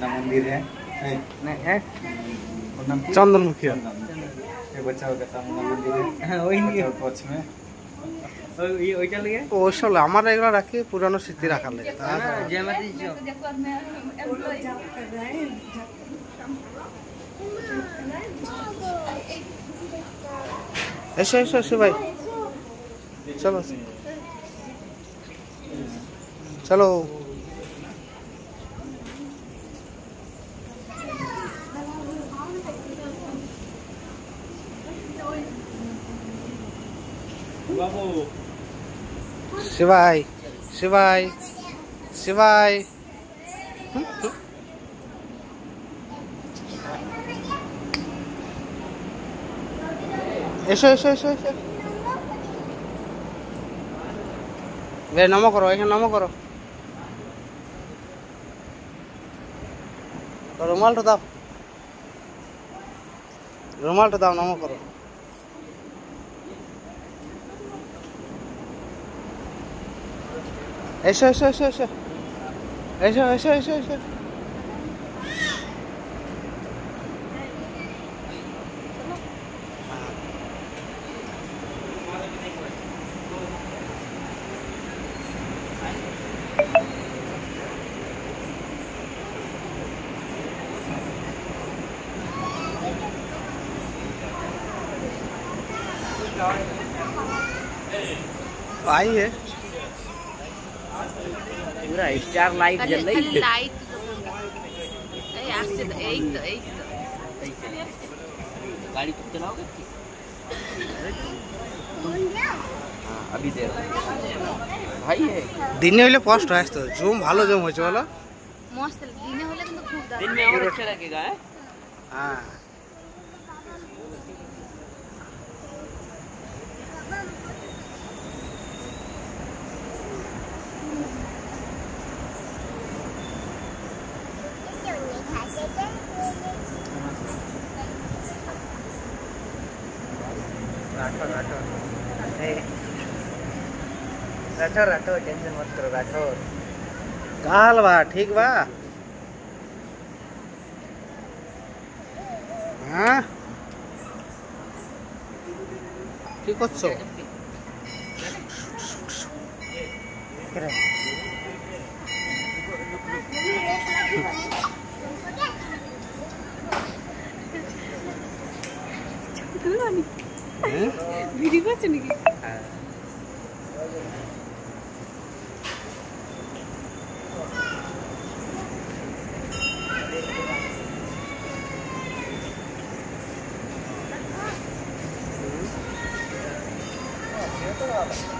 मंदिर है चंदन मुखिया बच्चा मंदिर है वही पक्ष में ওইসব আমার এগুলো রাখি পুরানো স্মৃতি রাখার লাগে এসো এসো এসো ভাই চলো চলো शिवाय शिवाय शिवाय এসো এসো এসো এসো বে নমো করো এখানে নমো করো রুমালটা দাও নমো করো এসো এসো এসো এসো এসো এসো এসো এসো आई है पूरा स्टार लाइट जल रही है लाइट एक गाड़ी कब चलाओगे अभी दे भाई है दिने হলে কষ্ট হয় তো জুম ভালো জুম হয়েছে বলো মস্ত দিনে হলে কিন্তু খুব দারুণ দিনে और अच्छा लगेगा हां राठौर टेंशन मत करो राठौर काल बा ठीक बा हाँ ठीक করছো ভিডিও করছো নাকি तो